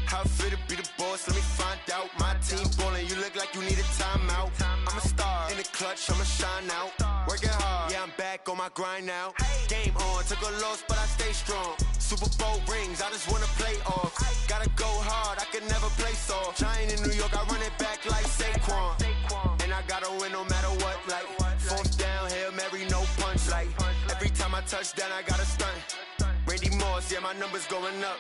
How fit to be the boss? Let me find out. My team ballin', you look like you need a timeout. I'm a star in the clutch, I'ma shine out. Working hard, yeah, I'm back on my grind now. Game on, took a loss, but I stay strong. Super Bowl rings, I just wanna play off. Gotta go hard, I can never play soft. Giant in New York, I run it back like Saquon. And I gotta win no matter what, like fourth down, Hail Mary, no punch. Like every time I touch down, I gotta stunt. Randy Moss, yeah, my numbers going up.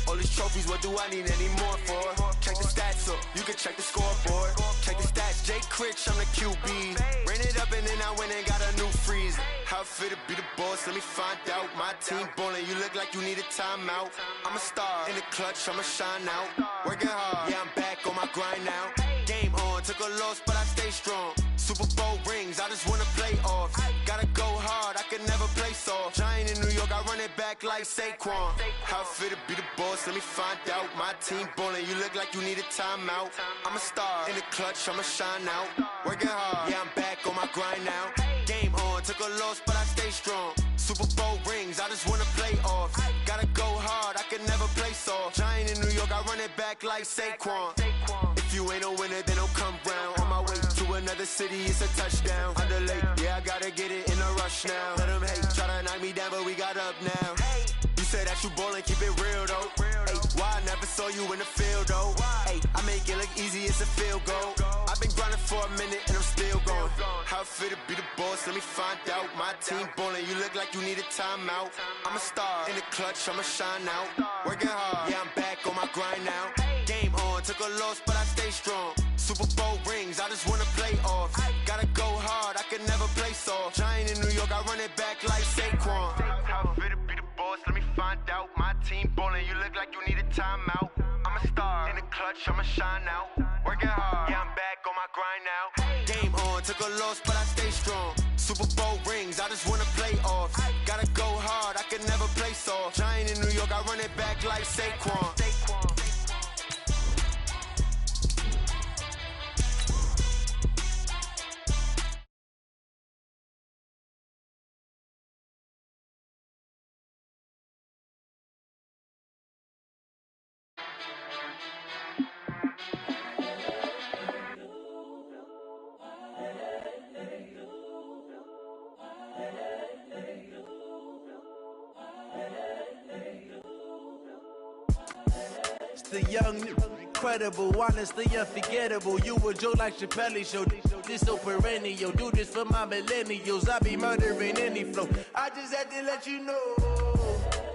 All these trophies, what do I need any more for? Check the stats up, you can check the scoreboard. Check the stats, Jay Critch, I'm the QB. Ran it up and then I went and got a new freeze. How fit to be the boss, let me find out. My team ballin', you look like you need a timeout. I'm a star in the clutch, I'ma shine out. Working hard, yeah, I'm back on my grind now. Game on, took a loss, but I stay strong. Super Bowl rings, I just wanna play off. Gotta go hard, I can never play soft. Giant in New York, I run it back like Saquon. How fit to be the boss, let me find out. My team ballin', you look like you need a timeout. I'm a star in the clutch, I'ma shine out. Working hard, yeah, I'm back on my grind now. Game on, took a loss, but I stay strong. Super Bowl rings, I just wanna play off. Gotta go hard, I can never play soft. Giant in New York, I run it back like Saquon. If you ain't a winner, then don't come round. On my way to another city, it's a touchdown. Underlay, yeah, I gotta get it in a rush now. Let them hate, try to knock me down, but we got up now. You said that you ballin', keep it real though. Hey, why I never saw you in the field though? Hey, I make it look easy, it's a field goal. I've been grinding for a minute and I'm still going. How fit to be the boss, let me find out. My team ballin', you look like you need a timeout. I'm a star in the clutch, I'ma shine out. Working hard, yeah, I'm back on my grind now. Game on, took a loss, but I stay strong. Super Bowl rings, I just wanna play off. Gotta go hard, I can never play soft. Giant in New York, I run it back like Saquon. How fit to be the boss, let me find out. My team ballin', you look like you need a timeout. I'm a star in the clutch, I'ma shine out. Working hard, yeah, I'm back on my grind now. Game on, took a loss, but I stay strong. Super Bowl rings, I just wanna play off. Gotta go hard, I can never play soft. Giant in New York, I run it back like Saquon. The young, incredible, honestly unforgettable. You a joke like Chappelle show. This so perennial. Do this for my millennials. I be murdering any flow. I just had to let you know.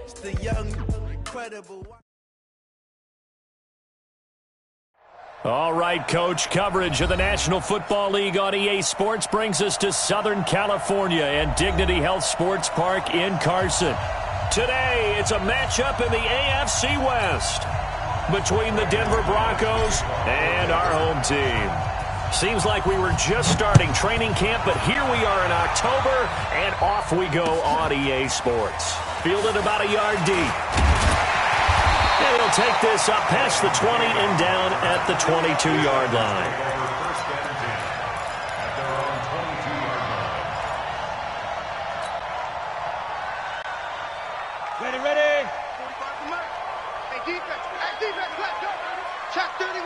It's the young, incredible. All right, Coach. Coverage of the National Football League on EA Sports brings us to Southern California and Dignity Health Sports Park in Carson. Today, it's a matchup in the AFC West between the Denver Broncos and our home team. Seems like we were just starting training camp, but here we are in October, and off we go on EA Sports. Fielded about a yard deep. And he'll take this up past the 20 and down at the 22-yard line. Ready. 45 to mark. Hey, defense, let's go. Check 31.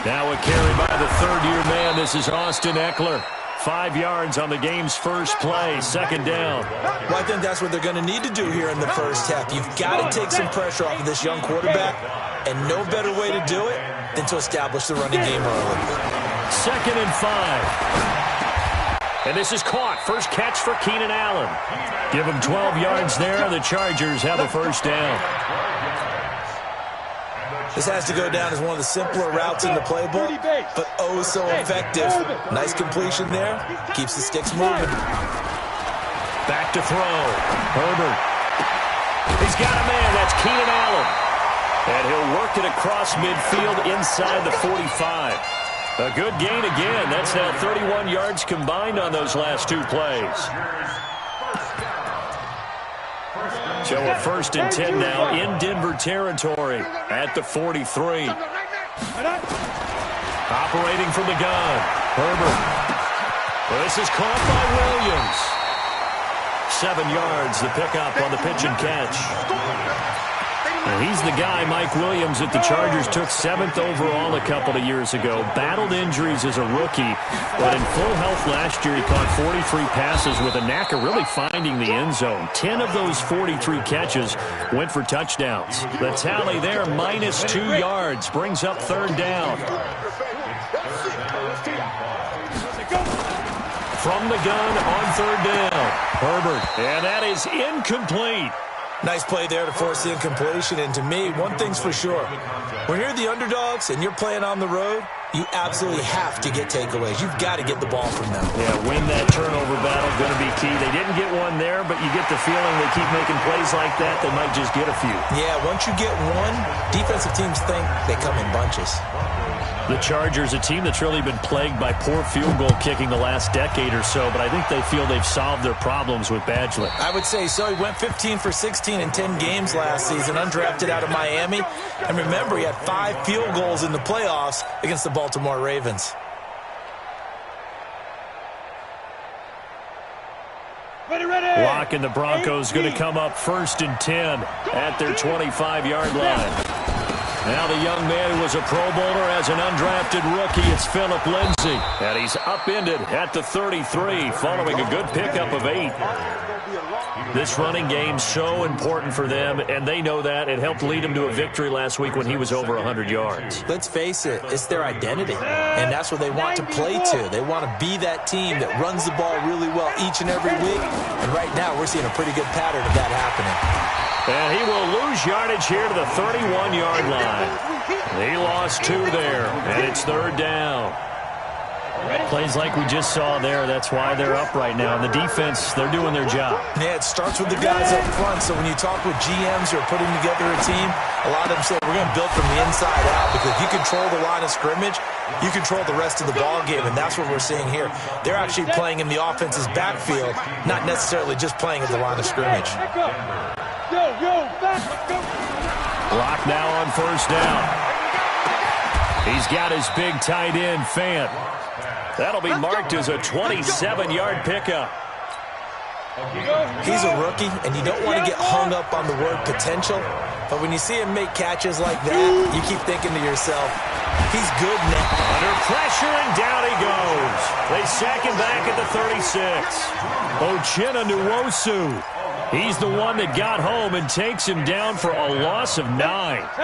Now a carry by the third-year man. This is Austin Eckler. 5 yards on the game's first play, second down. Well, I think that's what they're going to need to do here in the first half. You've got to take some pressure off of this young quarterback, and no better way to do it than to establish the running game early. 2nd and 5. And this is caught. First catch for Keenan Allen. Give him 12 yards there. The Chargers have a first down. This has to go down as one of the simpler routes in the playbook, but oh so effective. Nice completion there. Keeps the sticks moving. Back to throw. Herbert. He's got a man. That's Keenan Allen. And he'll work it across midfield inside the 45. A good gain again. That's now 31 yards combined on those last two plays. So a 1st and 10 now in Denver territory at the 43. Operating from the gun, Herbert. This is caught by Williams. 7 yards, the pickup on the pitch and catch. And he's the guy, Mike Williams, that the Chargers took 7th overall a couple of years ago. Battled injuries as a rookie, but in full health last year, he caught 43 passes with a knack of really finding the end zone. 10 of those 43 catches went for touchdowns. The tally there, minus 2 yards, brings up 3rd down. From the gun on 3rd down, Herbert, and that is incomplete. Nice play there to force the incompletion. And to me, one thing's for sure. When you're the underdogs and you're playing on the road, you absolutely have to get takeaways. You've got to get the ball from them. Yeah, win that turnover battle, going to be key. They didn't get one there, but you get the feeling they keep making plays like that, they might just get a few. Yeah, once you get one, defensive teams think they come in bunches. The Chargers, a team that's really been plagued by poor field goal kicking the last decade or so, but I think they feel they've solved their problems with Badgley. I would say so. He went 15 for 16 in 10 games last season, undrafted out of Miami. And remember, he had 5 field goals in the playoffs against the Baltimore Ravens. Locke and the Broncos going to come up 1st and 10 at their 25-yard line. Now the young man who was a Pro Bowler as an undrafted rookie, it's Phillip Lindsay. And he's upended at the 33 following a good pickup of 8. This running game's so important for them, and they know that. It helped lead them to a victory last week when he was over 100 yards. Let's face it, it's their identity, and that's what they want to play to. They want to be that team that runs the ball really well each and every week, and right now we're seeing a pretty good pattern of that happening. And he will lose yardage here to the 31-yard line. He lost 2 there, and it's 3rd down. Plays like we just saw there, that's why they're up right now. And the defense, they're doing their job. Yeah, it starts with the guys up front. So when you talk with GMs who are putting together a team, a lot of them say, we're going to build from the inside out, because if you control the line of scrimmage, you control the rest of the ball game, and that's what we're seeing here. They're actually playing in the offense's backfield, not necessarily just playing at the line of scrimmage. Lock now on 1st down. He's got his big tight end, Fant. That'll be marked as a 27-yard pickup. He's a rookie, and you don't want to get hung up on the word potential, but when you see him make catches like that, you keep thinking to yourself, he's good now. Under pressure, and down he goes. They sack him back at the 36. Uchenna Nwosu. He's the one that got home and takes him down for a loss of 9.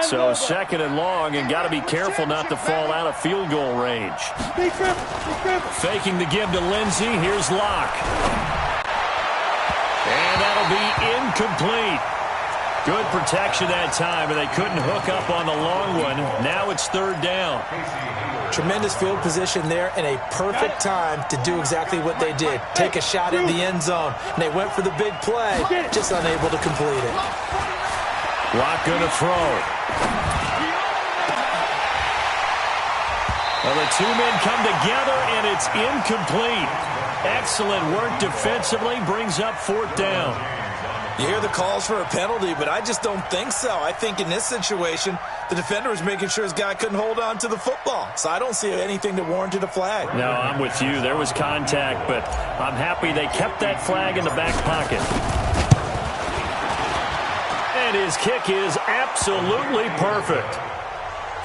So 2nd and long, and got to be careful not to fall out of field goal range. Faking the give to Lindsay. Here's Locke. And that'll be incomplete. Good protection that time, and they couldn't hook up on the long one. Now it's 3rd down. Tremendous field position there, and a perfect time to do exactly what they did. Take a shot at the end zone, and they went for the big play, just unable to complete it. Locke going to throw. Well, the 2 men come together, and it's incomplete. Excellent work defensively, brings up 4th down. You hear the calls for a penalty, but I just don't think so. I think in this situation, the defender was making sure his guy couldn't hold on to the football. So I don't see anything that warranted a flag. No, I'm with you. There was contact, but I'm happy they kept that flag in the back pocket. And his kick is absolutely perfect.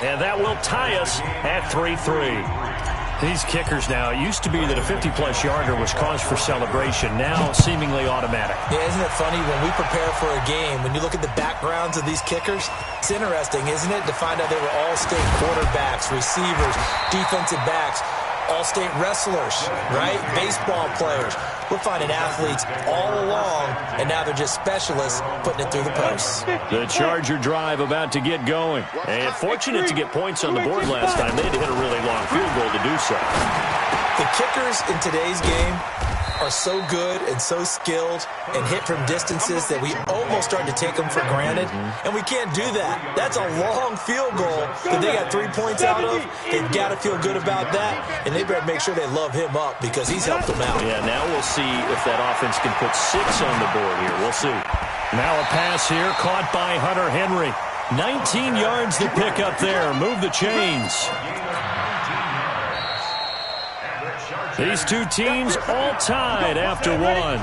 And that will tie us at 3-3. These kickers now, it used to be that a 50-plus yarder was cause for celebration, now seemingly automatic. Yeah, isn't it funny when we prepare for a game, when you look at the backgrounds of these kickers, it's interesting, isn't it, to find out they were all-state quarterbacks, receivers, defensive backs, all-state wrestlers, right? Baseball players. We're finding athletes all along, and now they're just specialists putting it through the posts. The Charger drive about to get going. And fortunate to get points on the board last time. They had to hit a really long field goal to do so. The kickers in today's game, are so good and so skilled and hit from distances that we almost start to take them for granted, and we can't do that. That's a long field goal that they got 3 points out of. They've got to feel good about that, and they better make sure they love him up because he's helped them out. Yeah, now we'll see if that offense can put 6 on the board here. We'll see. Now a pass here caught by Hunter Henry. 19 yards to pick up there. Move the chains. These two teams all tied after one.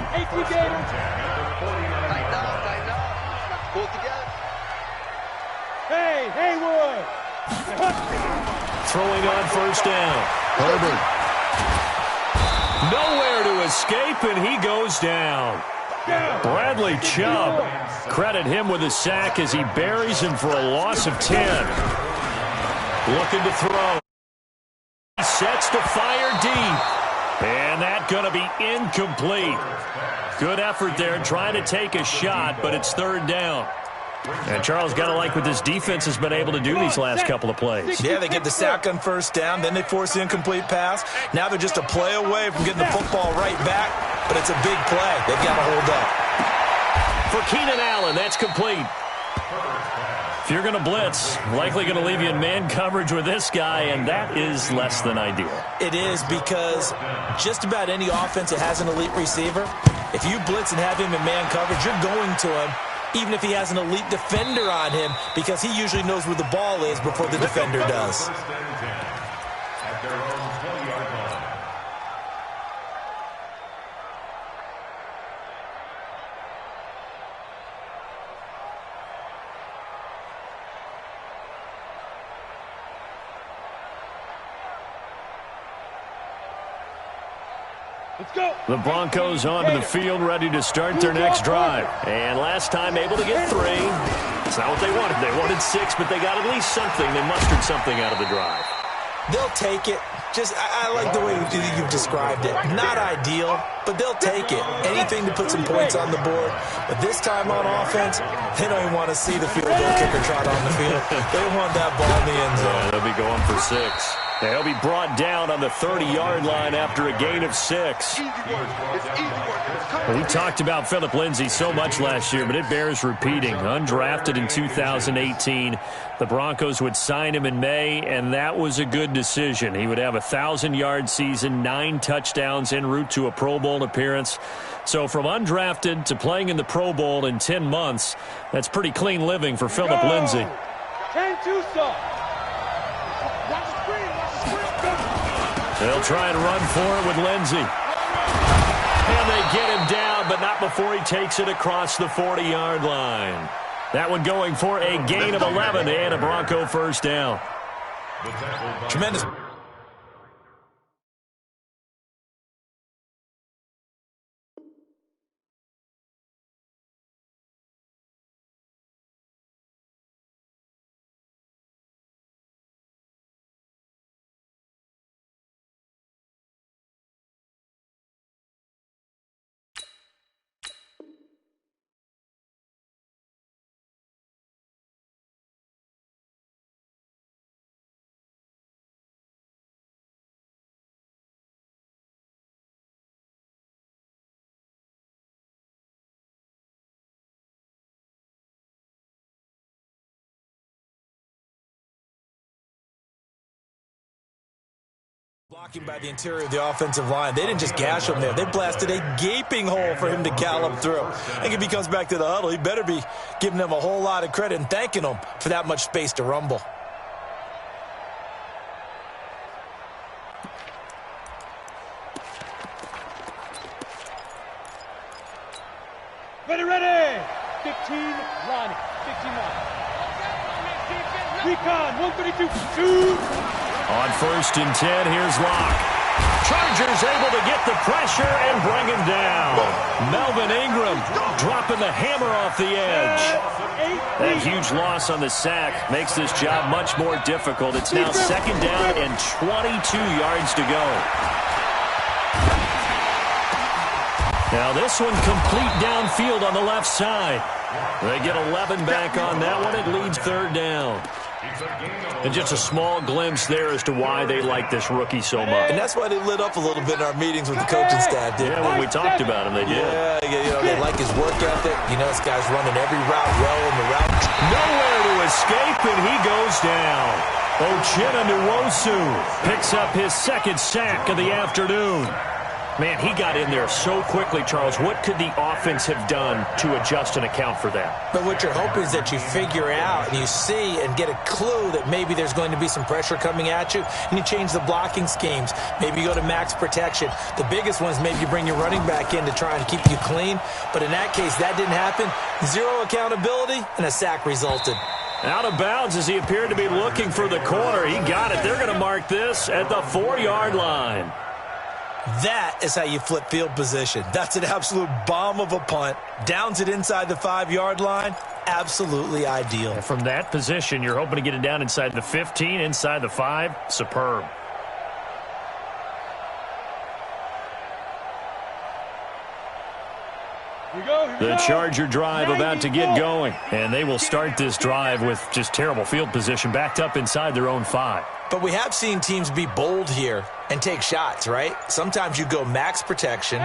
Hey, Haywood! Throwing on first down. Herbert. Nowhere to escape, and he goes down. Bradley Chubb. Credit him with a sack as he buries him for a loss of 10. Looking to throw. He sets to fire deep. And that's going to be incomplete. Good effort there trying to take a shot, but it's third down. And Charles, got to like what this defense has been able to do these last couple of plays. Yeah, they get the sack on first down, then they force the incomplete pass. Now they're just a play away from getting the football right back, but it's a big play. They've got to hold up. For Keenan Allen, that's complete. If you're going to blitz, likely going to leave you in man coverage with this guy, and that is less than ideal. It is because just about any offense that has an elite receiver, if you blitz and have him in man coverage, you're going to him, even if he has an elite defender on him, because he usually knows where the ball is before the defender does. Let's go. The Broncos onto the field, ready to start their next drive. And last time able to get 3. It's not what they wanted. They wanted 6, but they got at least something. They mustered something out of the drive. They'll take it. I like the way you've described it. Not ideal, but they'll take it. Anything to put some points on the board. But this time on offense, they don't even want to see the field goal kicker trot on the field. They want that ball in the end zone. Yeah, they'll be going for 6. They'll be brought down on the 30-yard line after a gain of 6. We talked about Phillip Lindsay so much last year, but it bears repeating. Undrafted in 2018, the Broncos would sign him in May, and that was a good decision. He would have a 1,000-yard season, 9 touchdowns en route to a Pro Bowl appearance. So from undrafted to playing in the Pro Bowl in 10 months, that's pretty clean living for Phillip Lindsay. 10-2 stop. They'll try and run for it with Lindsay. And they get him down, but not before he takes it across the 40-yard line. That one going for a gain of 11 and a Bronco first down. Tremendous. Blocking by the interior of the offensive line. They didn't just gash him there. They blasted a gaping hole for him to gallop through. I think if he comes back to the huddle, he better be giving them a whole lot of credit and thanking them for that much space to rumble. Ready. 15, Ronnie. 15 line. Recon, 132, 2. On first and 10, here's Locke. Chargers able to get the pressure and bring him down. Melvin Ingram dropping the hammer off the edge. That huge loss on the sack makes this job much more difficult. It's now second down and 22 yards to go. Now this one complete downfield on the left side. They get 11 back on that one. It leads third down. And just a small glimpse there as to why they like this rookie so much. And that's why they lit up a little bit in our meetings with the coaching staff, didn't when we talked about him, they did. Yeah, they like his work ethic. This guy's running every route well in the route. Nowhere to escape, and he goes down. Uchenna Nwosu picks up his second sack of the afternoon. Man, he got in there so quickly, Charles. What could the offense have done to adjust and account for that? But what you're hoping is that you figure out and you see and get a clue that maybe there's going to be some pressure coming at you, and you change the blocking schemes. Maybe you go to max protection. The biggest one is maybe you bring your running back in to try and keep you clean. But in that case, that didn't happen. Zero accountability, and a sack resulted. Out of bounds as he appeared to be looking for the corner. He got it. They're going to mark this at the 4-yard line. That is how you flip field position. That's an absolute bomb of a punt. Downs it inside the 5-yard line. Absolutely ideal. And from that position, you're hoping to get it down inside the 15, inside the 5. Superb. The Charger drive about to get going. And they will start this drive with just terrible field position, backed up inside their own 5. But we have seen teams be bold here and take shots, right? Sometimes you go max protection,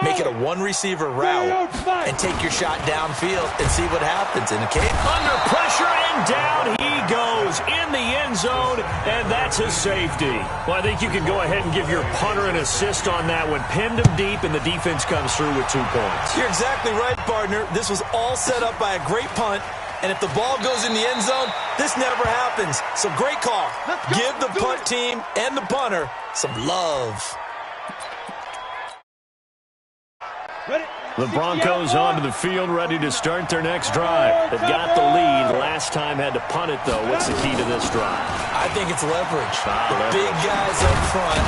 make it a one-receiver route, and take your shot downfield and see what happens. In the case, under pressure, and down he goes in the end zone, and that's a safety. Well, I think you can go ahead and give your punter an assist on that one. Pinned him deep, and the defense comes through with 2 points. You're exactly right, partner. This was all set up by a great punt. And if the ball goes in the end zone, this never happens. So great call. Give the punt team and the punter some love. The Broncos onto the field, ready to start their next drive. They've got the lead. Last time had to punt it, though. What's the key to this drive? I think it's leverage. The big guys up front.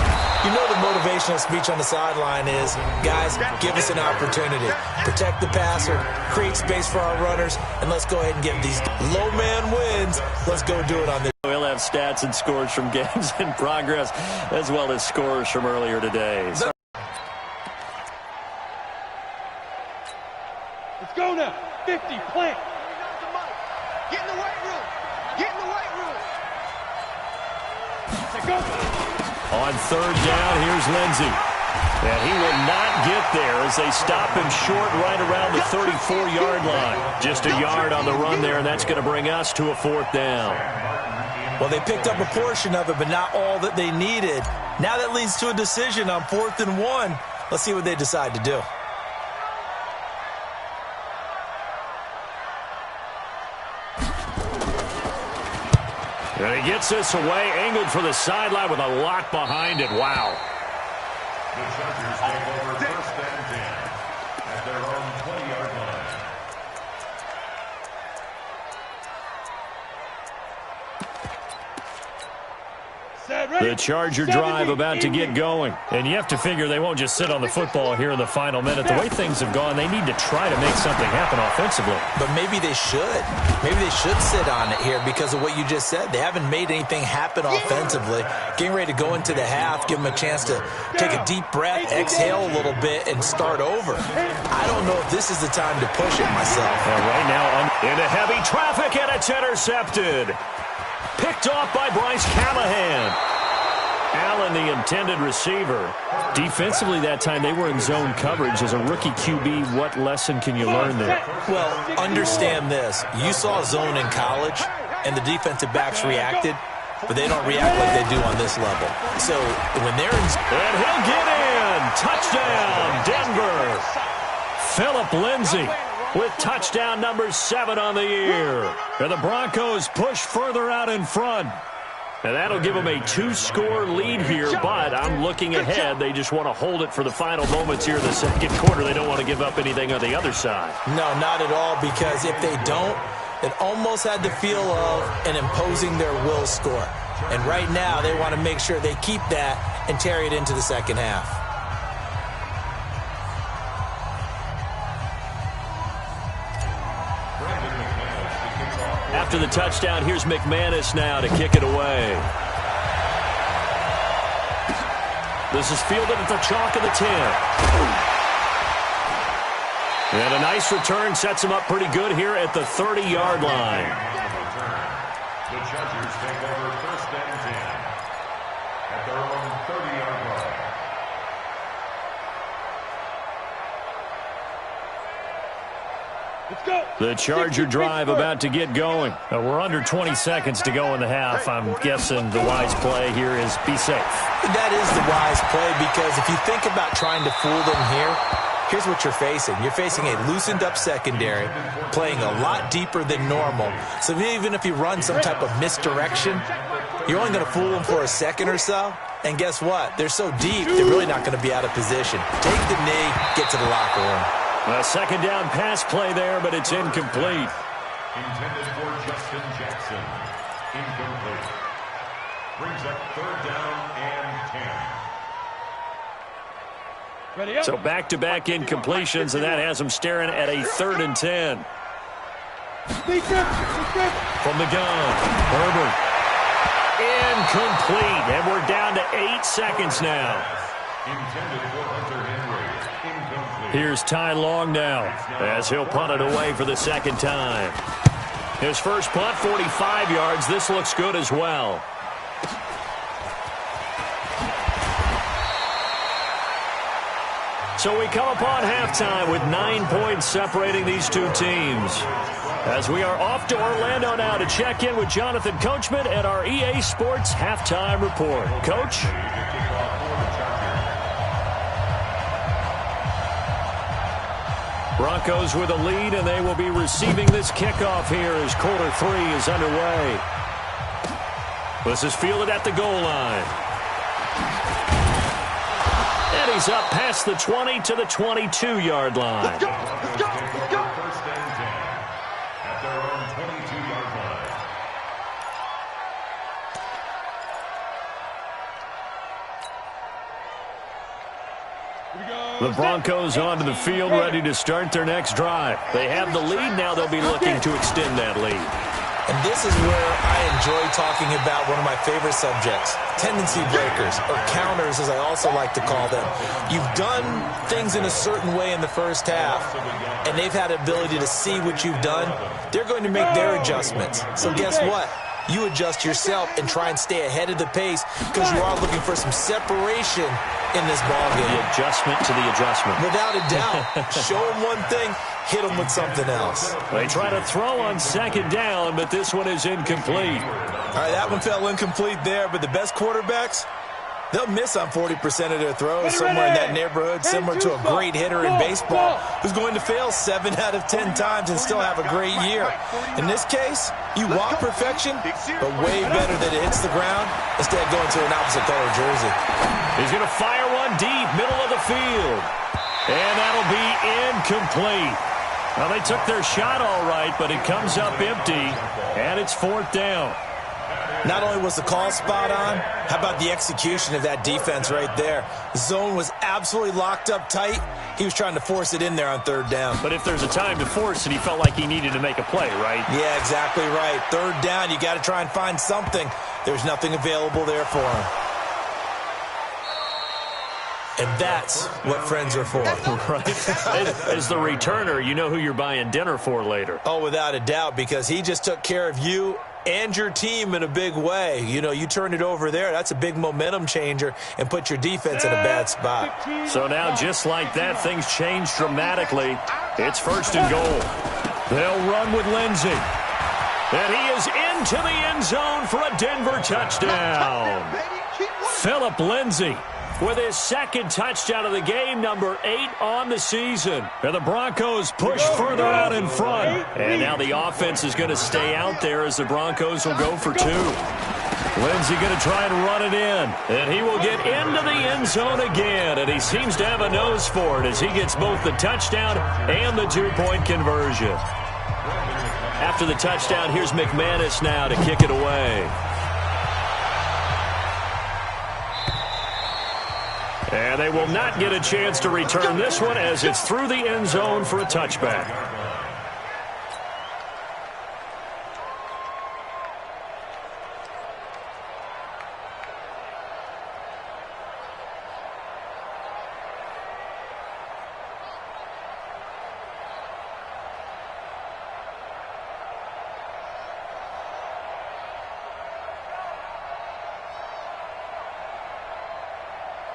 You know the motivational speech on the sideline is, guys, give us an opportunity. Protect the passer, create space for our runners, and let's go ahead and give these low man wins. Let's go do it on this. We'll have stats and scores from games in progress, as well as scores from earlier today. Let's go now. 50, plant. Get in the weight room. Get in the weight room. Let's go. On 3rd down, here's Lindsey. And he will not get there as they stop him short right around the 34-yard line. Just a yard on the run there, and that's going to bring us to a 4th down. Well, they picked up a portion of it, but not all that they needed. Now that leads to a decision on 4th and 1. Let's see what they decide to do. And he gets this away, angled for the sideline with a lot behind it. Wow. The Chargers take over 1st and 10 at their own 20-yard line. The Charger drive about to get going. And you have to figure they won't just sit on the football here in the final minute. The way things have gone, they need to try to make something happen offensively. But maybe they should. Maybe they should sit on it here because of what you just said. They haven't made anything happen offensively. Getting ready to go into the half, give them a chance to take a deep breath, exhale a little bit, and start over. I don't know if this is the time to push it myself. And right now, into heavy traffic, and it's intercepted. Picked off by Bryce Callahan. Allen, the intended receiver. Defensively that time, they were in zone coverage. As a rookie QB, what lesson can you learn there? Well, understand this. You saw zone in college, and the defensive backs reacted, but they don't react like they do on this level. So when they're in... And he'll get in. Touchdown, Denver. Phillip Lindsay with touchdown number 7 on the year. And the Broncos push further out in front. And that'll give them a 2-score lead here, but I'm looking ahead. They just want to hold it for the final moments here in the second quarter. They don't want to give up anything on the other side. No, not at all, because if they don't, it almost had the feel of an imposing their will score. And right now, they want to make sure they keep that and carry it into the second half. After the touchdown, here's McManus now to kick it away. This is fielded at the chalk of the 10. And a nice return sets him up pretty good here at the 30-yard line. The Chargers The Charger drive about to get going. We're under 20 seconds to go in the half. I'm guessing the wise play here is be safe. That is the wise play, because if you think about trying to fool them here, here's what you're facing. You're facing a loosened up secondary, playing a lot deeper than normal. So even if you run some type of misdirection, you're only going to fool them for a second or so. And guess what? They're so deep, they're really not going to be out of position. Take the knee, get to the locker room. A second down pass play there, but it's incomplete. Intended for Justin Jackson. Incomplete. Brings up third down and 10. So back-to-back incompletions, and that has them staring at a 3rd and 10. From the gun, Herbert. Incomplete, and we're down to 8 seconds now. Intended for Hunter Henry. Incomplete. Here's Ty Long now, as he'll punt it away for the second time. His first punt, 45 yards. This looks good as well. So we come upon halftime with 9 points separating these two teams. As we are off to Orlando now to check in with Jonathan Coachman at our EA Sports Halftime Report. Coach? Broncos with a lead, and they will be receiving this kickoff here as quarter 3 is underway. This is fielded at the goal line. And he's up past the 20 to the 22-yard line. Let's go, let's go, let's go. First and 10 at their own 22-yard line. The Broncos onto the field, ready to start their next drive. They have the lead. Now they'll be looking to extend that lead. And this is where I enjoy talking about one of my favorite subjects, tendency breakers, or counters as I also like to call them. You've done things in a certain way in the first half, and they've had the ability to see what you've done. They're going to make their adjustments. So guess what? You adjust yourself and try and stay ahead of the pace, because you are looking for some separation in this ballgame. The adjustment to the adjustment. Without a doubt. Show them one thing, hit them with something else. They try to throw on second down, but this one is incomplete. All right, that one fell incomplete there, but the best quarterbacks, they'll miss on 40% of their throws, somewhere in that neighborhood, similar to a great hitter in baseball who's going to fail 7 out of 10 times and still have a great year. In this case, you want perfection, but way better that it hits the ground instead of going to an opposite color jersey. He's going to fire one deep, middle of the field. And that'll be incomplete. Well, they took their shot all right, but it comes up empty, and it's 4th down. Not only was the call spot on, how about the execution of that defense right there? The zone was absolutely locked up tight. He was trying to force it in there on 3rd down. But if there's a time to force it, he felt like he needed to make a play, right? Yeah, exactly right. 3rd down, you got to try and find something. There's nothing available there for him. And that's what friends are for. Right? As the returner, you know who you're buying dinner for later. Oh, without a doubt, because he just took care of you and your team in a big way. You know, you turn it over there, that's a big momentum changer and put your defense in a bad spot. So now, just like that, things change dramatically. It's 1st and goal. They'll run with Lindsey. And he is into the end zone for a Denver touchdown. Phillip Lindsey with his 2nd touchdown of the game, number 8 on the season. And the Broncos push further out in front. And now the offense is going to stay out there as the Broncos will go for 2. Lindsey going to try and run it in. And he will get into the end zone again. And he seems to have a nose for it as he gets both the touchdown and the 2-point conversion. After the touchdown, here's McManus now to kick it away. And they will not get a chance to return this one as it's through the end zone for a touchback.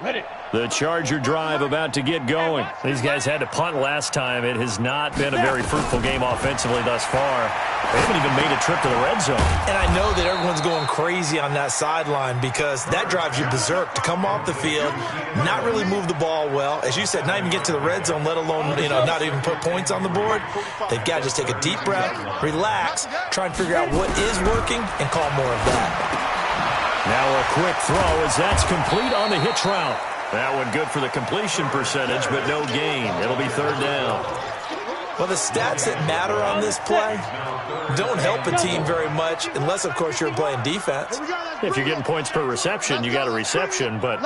Ready. The Charger drive about to get going. These guys had to punt last time. It has not been a very fruitful game offensively thus far. They haven't even made a trip to the red zone. And I know that everyone's going crazy on that sideline because that drives you berserk to come off the field, not really move the ball well. As you said, not even get to the red zone, let alone, not even put points on the board. They've got to just take a deep breath, relax, try and figure out what is working, and call more of that. Now a quick throw as that's complete on the hitch route. That one good for the completion percentage, but no gain. It'll be third down. Well, the stats that matter on this play don't help a team very much unless, of course, you're playing defense. If you're getting points per reception, you got a reception, but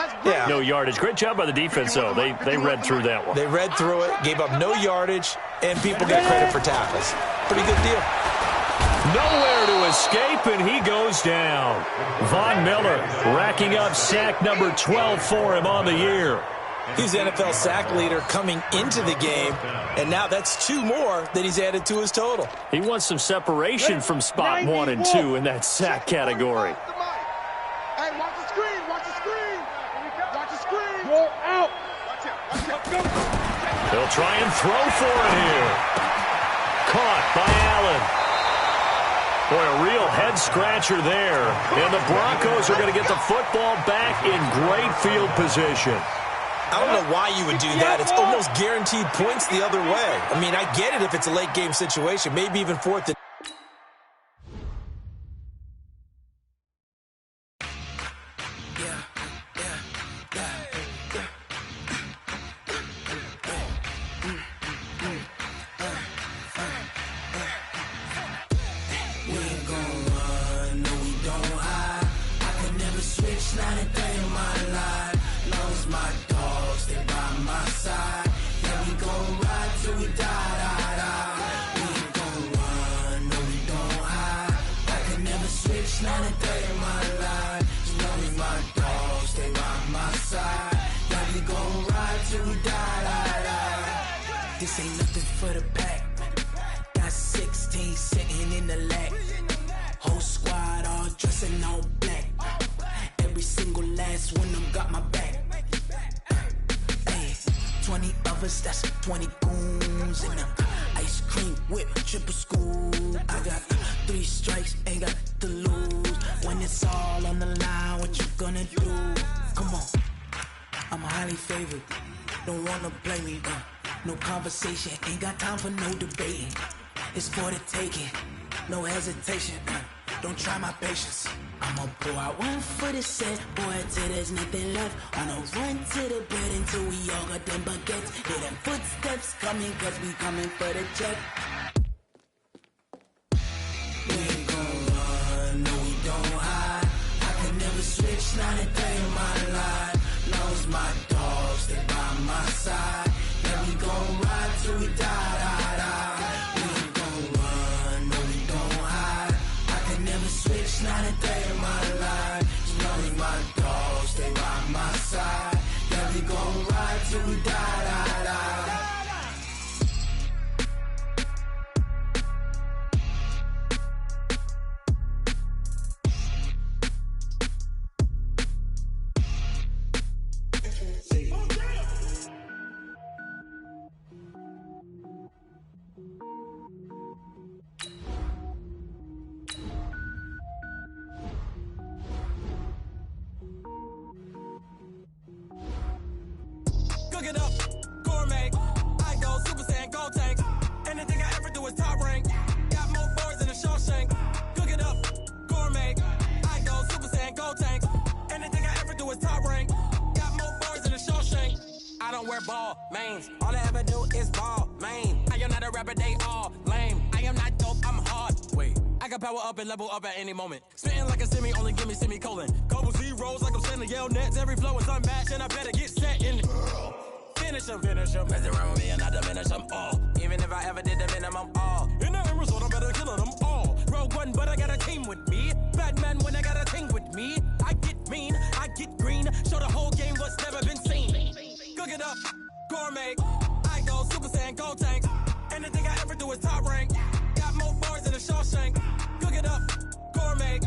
no yardage. Great job by the defense, though. They read through that one. They read through it, gave up no yardage, and people get credit for tackles. Pretty good deal. Nowhere to escape, and he goes down. Von Miller racking up sack number 12 for him on the year. He's the NFL sack leader coming into the game, and now that's 2 more that he's added to his total. He wants some separation from spot 1 and 2 in that sack category. Hey, watch the screen, watch the screen. Watch the screen. You're out. He'll try and throw for it here. Caught by Allen. Boy, a real head-scratcher there. And the Broncos are going to get the football back in great field position. I don't know why you would do that. It's almost guaranteed points the other way. I mean, I get it if it's a late-game situation, maybe even fourth and... This ain't nothing for the pack. Got 16 sitting in the lap. Whole squad all dressing all black. Every single last one of them got my back. Hey, 20 of us, that's 20 goons in the ice cream whip, triple scoop. I got 3 strikes, ain't got to lose. When it's all on the line, what you gonna do? Come on, I'm highly favored. Don't wanna play me, no conversation, ain't got time for no debating. It's for the taking, no hesitation. Don't try my patience. I'ma pour out one for the set, boy, till there's nothing left. On a run to the bed until we all got them baguettes. Hear them footsteps coming, cause we coming for the check. We ain't gon' run, no we don't hide. I can never switch, not a day in my life. Long as my dogs stay by my side. Yeah, we gon' ride till we die. We ain't gon' run, no we don't hide. I can never switch, not a day in my life. As long as my dogs stay by my side. Yeah, we gon' ride till we die. Cook it up, gourmet. I go Super Saiyan, gold tank. Anything I ever do is top rank. Got more boards than a Shawshank. Cook it up, gourmet. I go Super Saiyan, gold tank. Anything I ever do is top rank. Got more boards than a Shawshank. I don't wear ball mains. All I ever do is ball main. I am not a rapper, they all lame. I am not dope, I'm hard. Wait, I got power up and level up at any moment. Spitting like a semi, only give me semicolon. Couple zeros like I'm sending yell nets. Every flow is unmatched and I better get set in. Finish them. Mess around with me and I diminish them all. Even if I ever did the minimum all. In the end result, I'm better killing them all. Rogue one, but I got a team with me. Batman when I got a team with me. I get mean, I get green. Show the whole game what's never been seen. Cook it up, gourmet. I go Super Saiyan, gold tank. Anything I ever do is top rank. Got more bars than a Shawshank. Cook it up, gourmet.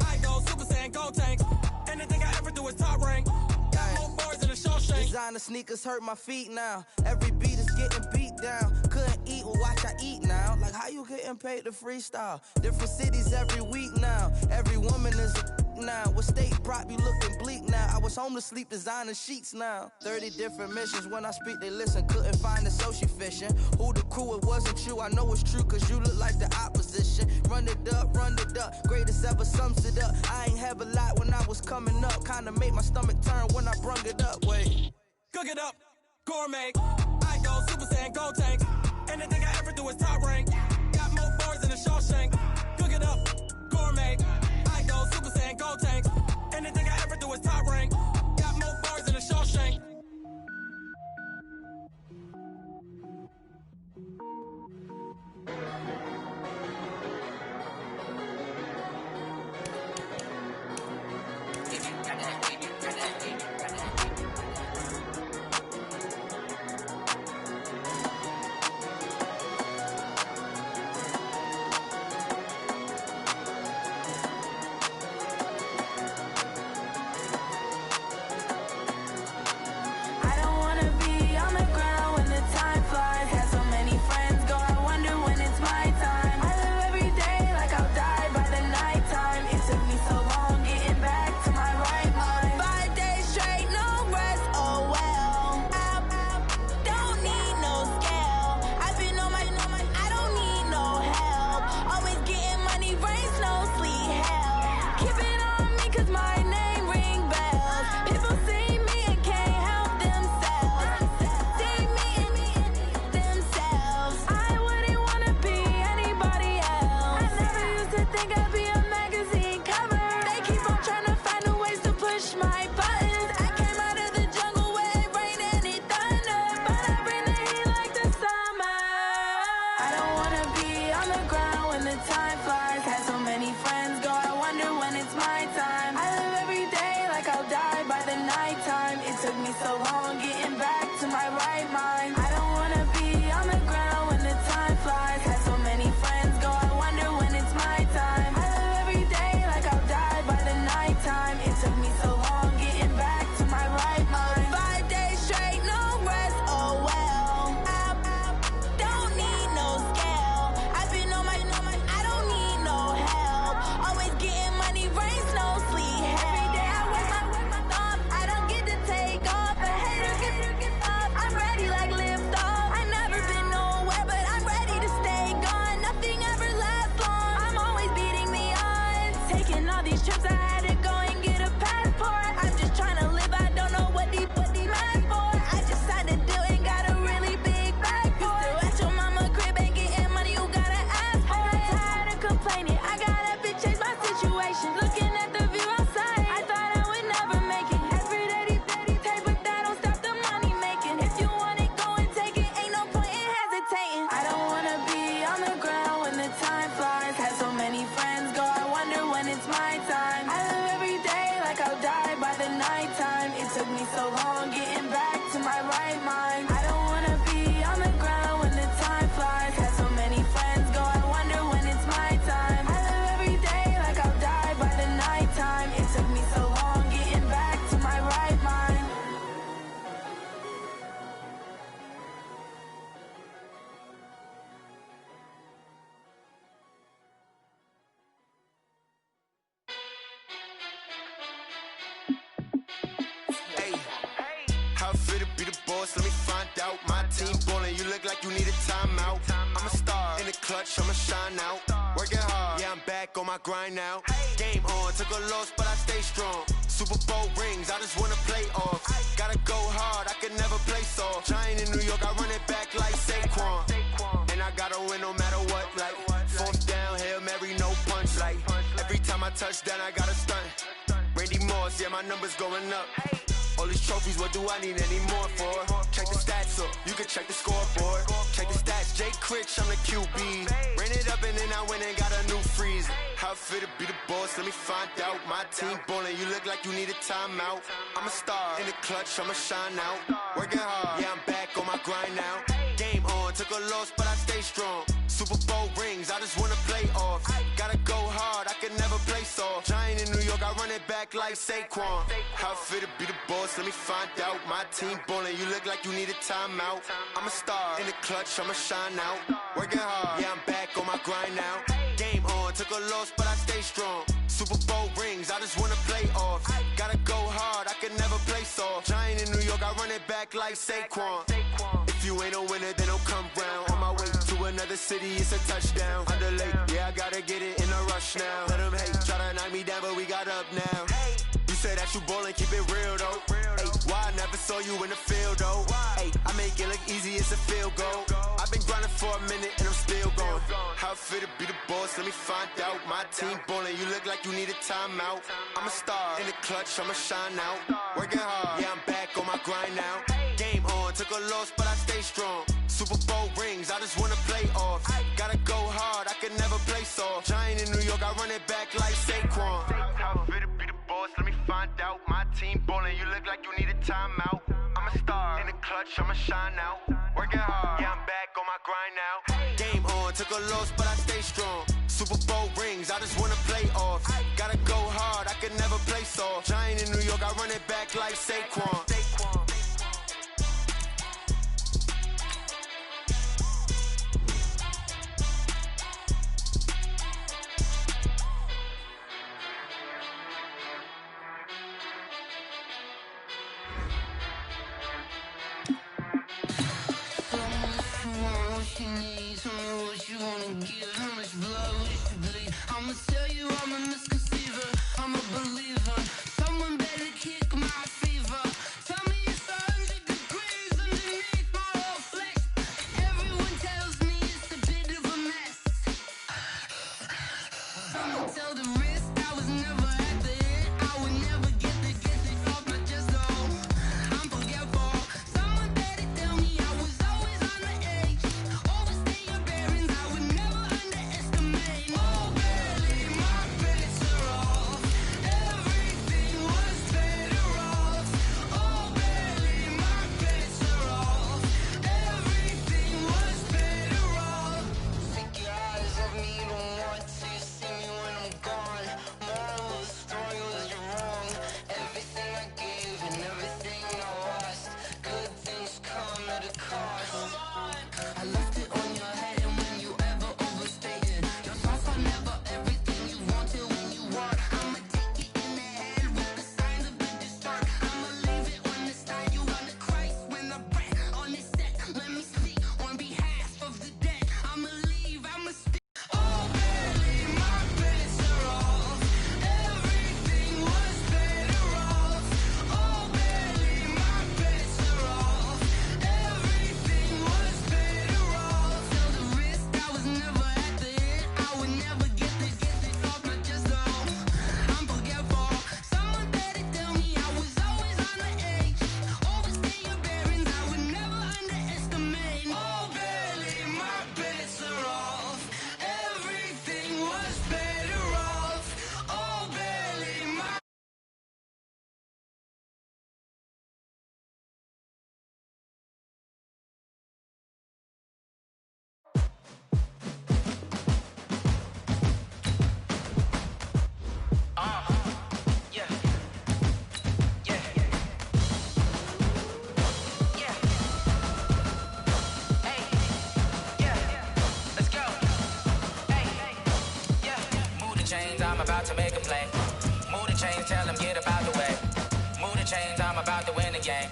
I go Super Saiyan, gold tank. Anything I ever do is top rank. Got more bars than a Shawshank. Designer sneakers hurt my feet now. Every beat is getting beat down. Couldn't eat, well watch I eat now. Like how you getting paid to freestyle? Different cities every week now. Every woman is a now. What state prop you looking bleak now? I was homeless, sleep designer sheets now. 30 different missions. When I speak they listen. Couldn't find the social fishing. Who the crew, it wasn't you. I know it's true cause you look like the opposition. Run it up, greatest ever sums it up. I ain't have a lot when I was coming up. Kinda made my stomach turn when I brung it up. Wait. Cook it up, gourmet. I go Super Saiyan, gold tank. Anything I ever do is top rank. Got more bars than a Shawshank. Cook it up, gourmet. I go Super Saiyan, gold tank. Anything I ever do is top rank. Got more bars than a Shawshank. Let me find out. My team ballin', you look like you need a timeout. I'm a star in the clutch, I'ma shine out. Working hard, yeah, I'm back on my grind now. Game on, took a loss, but I stay strong. Super Bowl rings, I just wanna play off. Gotta go hard, I can never play soft. Giant in New York, I run it back like Saquon. And I gotta win no matter what, like fourth down, Hail Mary, no punch. Like every time I touch down, I gotta stunt. Randy Moss, yeah, my numbers going up. All these trophies, what do I need any more for? Check the stats up, you can check the scoreboard. Check the stats, Jake Critch, I'm the QB. Ran it up and then I went and got a new freeze. How it feel to be the boss, let me find out. My team ballin', you look like you need a timeout. I'm a star in the clutch, I'ma shine out. Working hard, yeah, I'm back on my grind now. Game on, took a loss, but I stay strong. Super Bowl rings, I just wanna play off. Gotta go hard, I can never play soft. Giant in New York, I run it back like Saquon. How fit to be the boss, let me find out. My team ballin', you look like you need a timeout. I'm a star, in the clutch, I'ma shine out. Working hard, yeah, I'm back on my grind now. Game on, took a loss, but I stay strong. Super Bowl rings, I just wanna play off. Gotta go hard, I can never play soft. Giant in New York, I run it back like Saquon. If you ain't a winner, then don't come round. On my way to another city, it's a touchdown. Underlay, yeah, I gotta get it in a rush now. Let them hate, try to knock me down, but we got up now. You say that you ballin', keep it real though. Hey, why I never saw you in the field though? Hey, I make it look easy, it's a field goal. I've been grinding for a minute and I'm still going. How fit to be the boss, let me find out. My team ballin', you look like you need a timeout. I'm a star, in the clutch, I'ma shine out. Working hard, yeah, I'm back on my grind now. Game on, took a loss, but I stay strong. Super Bowl rings, I just wanna play off. Gotta go hard, I can never play soft. Giant in New York, I run it back like Saquon. How fit to be the boss, let me find out. My team ballin', you look like you need a timeout. I'm a star, in the clutch, I'ma shine out. Working hard, yeah, I'm back on my grind now. Game on, took a loss, but I stay strong. Super Bowl rings, I just wanna play off. Gotta go hard, I can never play soft. Giant in New York, I run it back like Saquon. I'ma tell you I'm a misconceiver, I'm a believer. Someone better kick my fever. Tell me it's 100 degrees underneath my whole flesh. Everyone tells me it's a bit of a mess. Someone tell the wrist I was never at the hit. I would never get this off my chest though. I'm forgetful. Someone better tell me I was always on the edge. Overstay your bearings, I would never underestimate. Oh, barely, my bets are off. Everything was better off. Oh, barely, my bets are off. Everything was better off. Take your eyes off me, don't want to see me when I'm gone. Moral of the story was you're wrong. Everything I gave and everything I lost. Good things come at a cost. I left it on your head, and when you ever overstated your thoughts are never everything you wanted when you want. I'ma take it in the head with the signs of the distort. I'ma leave it on the side. You on the Christ when I breath on this set. Let me speak on behalf of the dead. I'ma leave, I'ma speak. Oh, barely, my bets are off. Everything was better off. Oh, barely, my bets are off. Everything was better off. Tell the wrist I was never at the hit. I would never get this off my chest though. I'm forgetful. Someone better tell me I was always on the edge. Overstay your bearings, I would never underestimate. Oh, barely, my bets are off. Everything was better off. Oh, barely, my yeah. Yeah. Yeah. Hey. Yeah. Let's go. Hey. Yeah. Move the chains, I'm about to make a play. Move the chains, tell them get about the way. Move the chains, I'm about to win the game.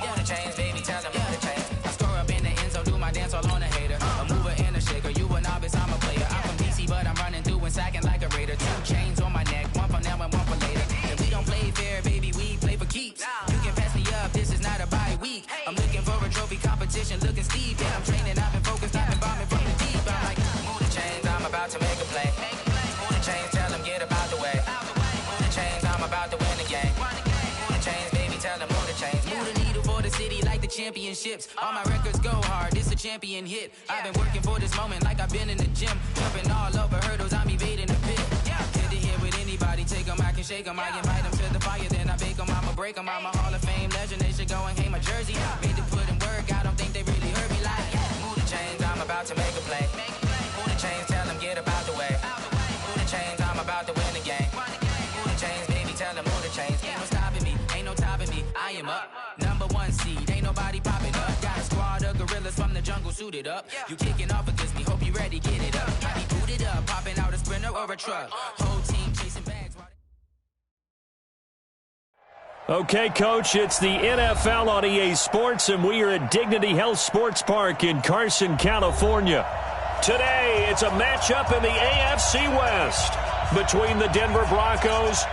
Move the chains, baby, tell them move the chains. I score up in the end zone, do my dance all on a hater. A mover and a shaker, you a novice, I'm a player. I'm from DC, but I'm running through and sacking like a raider. 2 chains on my neck, one for now and one for later. And we don't play fair, baby, we play for keeps. You can pass me up, this is not a bye week. I'm looking for a trophy competition, looking steep. Yeah, I'm training, I've been focused, I've been bombing from the deep. I'm like, move the chains, I'm about to make a play. Move the chains, tell them get about the way. Move the chains, I'm about to win the game. Move the chains, baby, tell them move the chains. Move the needle for the city like the championships. All my records go hard, this a champion hit. I've been working for this moment like I've been in the gym. Jumping all over hurdles, I'm evading the pit. Get to here with anybody, take them, I can shake them. I invite them to the fire, then I bake them. I'ma break them, I'm a Hall of Fame legend. They should go and hang my jersey. Made to put in work, I don't think they really heard me like. Move the chains, I'm about to make a play. Move the chains, tell them get about the way. suited up. You kicking off against me, hope you ready, get it up. Got me booted up, popping out a Sprinter or a truck. Whole team chasing bags. Okay, Coach, it's the NFL on EA Sports, and we are at Dignity Health Sports Park in Carson, California. Today, it's a matchup in the AFC West between the Denver Broncos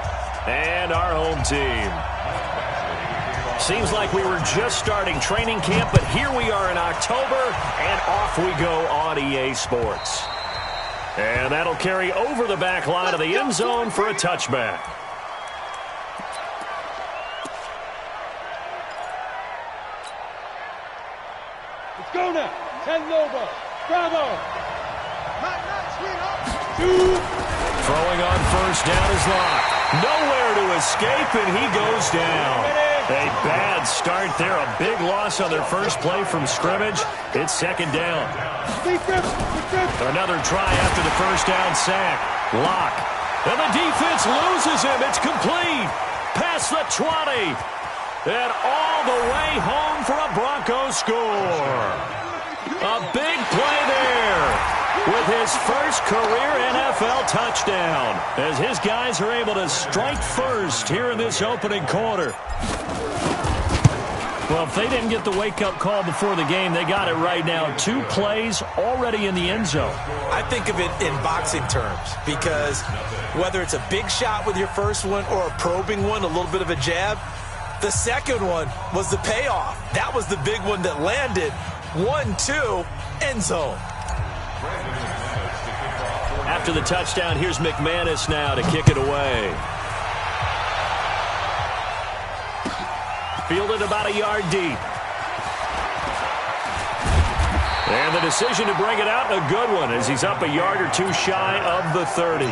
and our home team. Seems like we were just starting training camp, but here we are in October, and off we go on EA Sports. And that'll carry over the back line of the end zone for a touchback. Go now. Ten Lobo. Bravo. Throwing on first down is Locke. Nowhere to escape, and he goes down. A bad start there. A big loss on their first play from scrimmage. It's second down. Another try after the first down sack. Locke. And the defense loses him. It's complete. Past the 20. And all the way home for a Broncos score. A big play there with his first career NFL touchdown as his guys are able to strike first here in this opening quarter. Well, if they didn't get the wake-up call before the game, they got it right now. 2 plays already in the end zone. I think of it in boxing terms because whether it's a big shot with your first one or a probing one, a little bit of a jab, the second one was the payoff. That was the big one that landed. 1-2, end zone. After the touchdown, here's McManus now to kick it away. Fielded about a yard deep. And the decision to bring it out, a good one, as he's up a yard or 2 shy of the 30.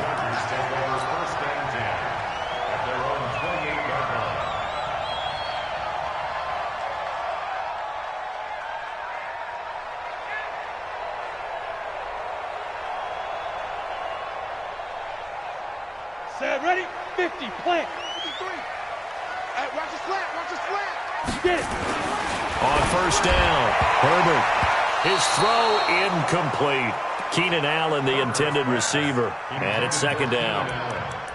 Ready? 50, plant. 53. Watch the slant, watch the slant. Get it. On first down, Herbert. His throw incomplete. Keenan Allen, the intended receiver. And it's second down.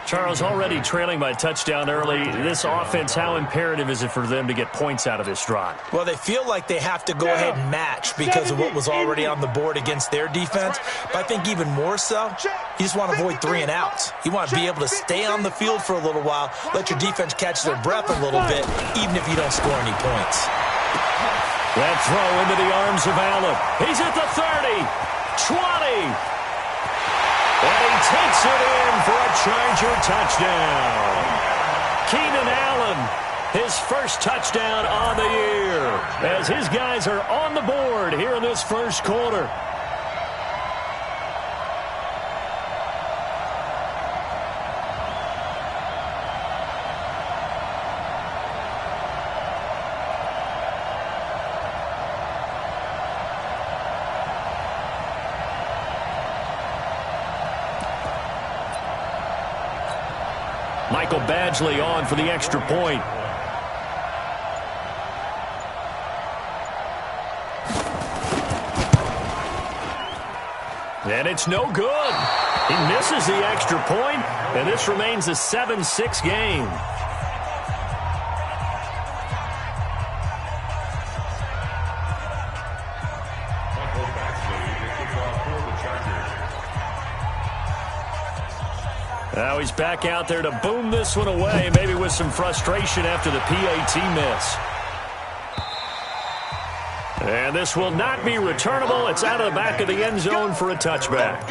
Charles, already trailing by a touchdown early. This offense, how imperative is it for them to get points out of this drive? Well, they feel like they have to go ahead and match because of what was already on the board against their defense. But I think even more so, you just want to avoid 3 and outs. You want to be able to stay on the field for a little while, let your defense catch their breath a little bit, even if you don't score any points. That throw into the arms of Allen. He's at the 30, 20. And he takes it in for a Charger touchdown. Keenan Allen, his first touchdown on the year, as his guys are on the board here in this first quarter. Michael Badgley on for the extra point. And it's no good. He misses the extra point, and this remains a 7-6 game. Now he's back out there to boom this one away, maybe with some frustration after the PAT miss. And this will not be returnable. It's out of the back of the end zone for a touchback.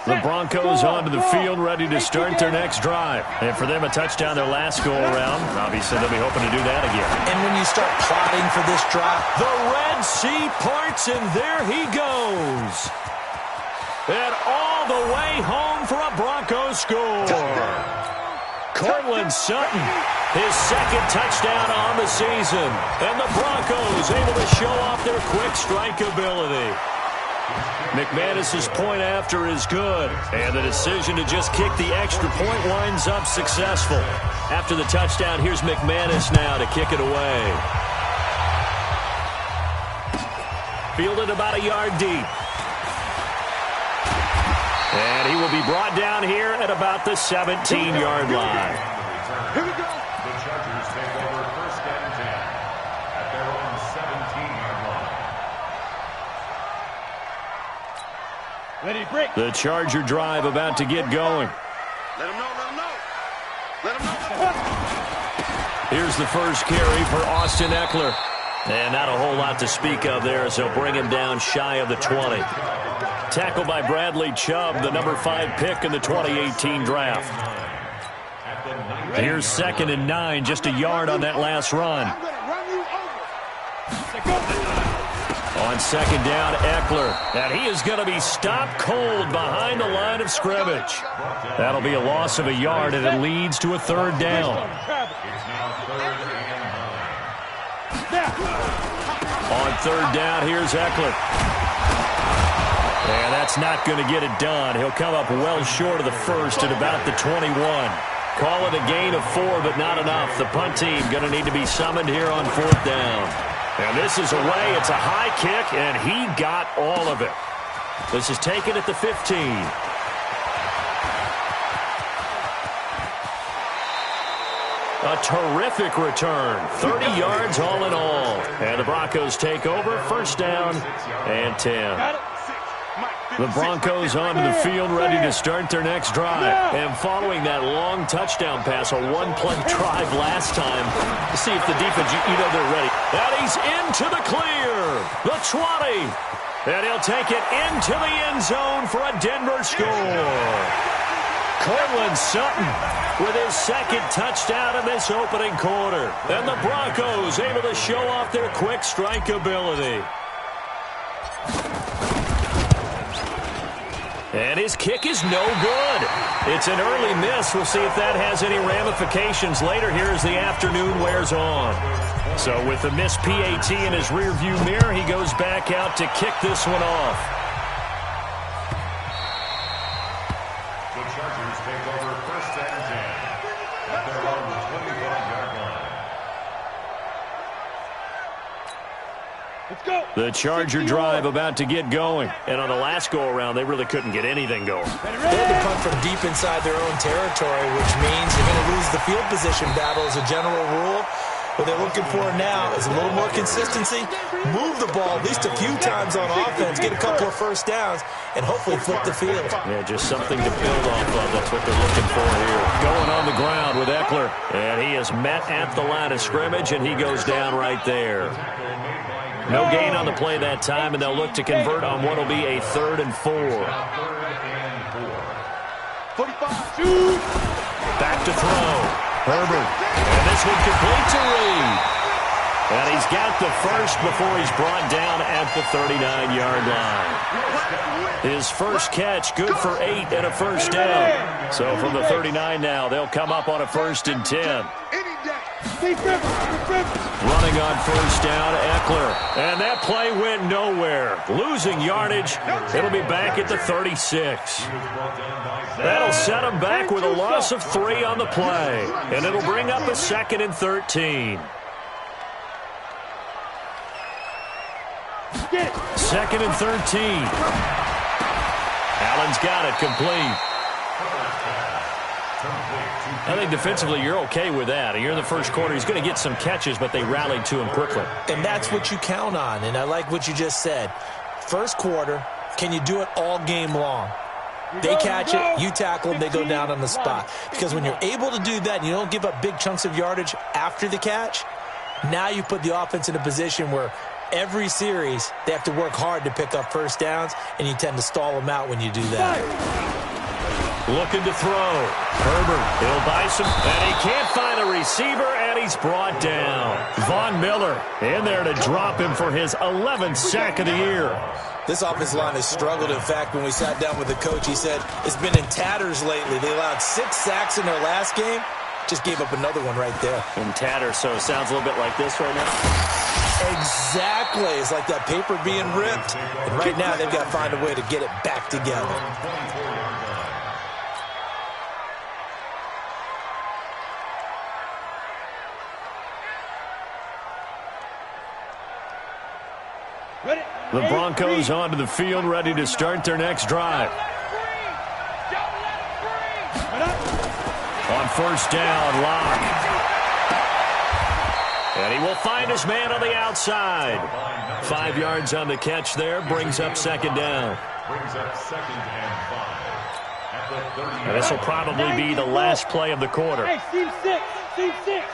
The Broncos onto the field, ready to start their next drive. And for them, a touchdown their last go-around. Obviously, they'll be hoping to do that again. And when you start plotting for this drive, the Red Sea parts, and there he goes. And all the way home for a Broncos score. Cortland Sutton, his second touchdown on the season. And the Broncos able to show off their quick strike ability. McManus's point after is good, and the decision to just kick the extra point winds up successful. After the touchdown, here's McManus now to kick it away. Fielded about a yard deep. And he will be brought down here at about the 17-yard line. Here we go. The Chargers take over 1st and 10 at their own 17-yard line. Ready, break. The Charger drive about to get going. Let him know, let him know. Let him know. Here's the first carry for Austin Eckler. And not a whole lot to speak of there as they'll bring him down shy of the 20. Tackled by Bradley Chubb, the number 5 pick in the 2018 draft. Here's 2nd and 9, just a yard on that last run. I'm going to run you over. On 2nd down, Eckler. And he is going to be stopped cold behind the line of scrimmage. That'll be a loss of a yard, and it leads to a 3rd down. It's now 3rd and 9. On 3rd down, here's Eckler. And that's not going to get it done. He'll come up well short of the first at about the 21. Call it a gain of 4, but not enough. The punt team going to need to be summoned here on 4th down. And this is away. It's a high kick, and he got all of it. This is taken at the 15. A terrific return. 30 yards all in all. And the Broncos take over. 1st down and 10. The Broncos onto the field ready to start their next drive. And following that long touchdown pass, a one-play drive last time, to see if the defense, they're ready. And he's into the clear. The 20. And he'll take it into the end zone for a Denver score. Cortland Sutton with his 2nd touchdown in this opening quarter. And the Broncos able to show off their quick strike ability. And his kick is no good. It's an early miss. We'll see if that has any ramifications later here as the afternoon wears on. So with the missed PAT in his rearview mirror, he goes back out to kick this one off. The Chargers take over 1st and 10 at their own 25-yard line. Let's go. The Charger drive about to get going. And on the last go-around, they really couldn't get anything going. They had to punt from deep inside their own territory, which means you're going to lose the field position battle as a general rule. What they're looking for now is a little more consistency, move the ball at least a few times on offense, get a couple of 1st downs, and hopefully flip the field. Yeah, just something to build off of. That's what they're looking for here. Going on the ground with Eckler. And he is met at the line of scrimmage, and he goes down right there. No gain on the play that time, and they'll look to convert on what will be a 3rd and 4. 45, shoot. Back to throw. Herbert. And this one complete to Reed. And he's got the first before he's brought down at the 39-yard line. His first catch, good for 8 and a 1st down. So from the 39 now, they'll come up on a 1st and 10. Running on 1st down, Eckler. And that play went nowhere. Losing yardage. It'll be back at the 36. That'll set him back with a loss of 3 on the play. And it'll bring up a 2nd and 13. 2nd and 13. Allen's got it complete. I think defensively you're okay with that. You're in the first quarter. He's going to get some catches, but they rallied to him quickly. And that's what you count on, and I like what you just said. First quarter, can you do it all game long? They catch it, you tackle them, they go down on the spot. Because when you're able to do that and you don't give up big chunks of yardage after the catch, now you put the offense in a position where every series they have to work hard to pick up 1st downs, and you tend to stall them out when you do that. Looking to throw. Herbert, he'll buy some, and he can't find a receiver, and he's brought down. Von Miller in there to drop him for his 11th sack of the year. This offensive line has struggled. In fact, when we sat down with the coach, he said it's been in tatters lately. They allowed 6 sacks in their last game. Just gave up another one right there. In tatters, so it sounds a little bit like this right now. Exactly. It's like that paper being ripped. And right now, they've got to find a way to get it back together. The Broncos onto the field, ready to start their next drive. On first down, Locke. And he will find his man on the outside. 5 yards on the catch there, brings up second down. And this will probably be the last play of the quarter. Hey, team 6, team 6.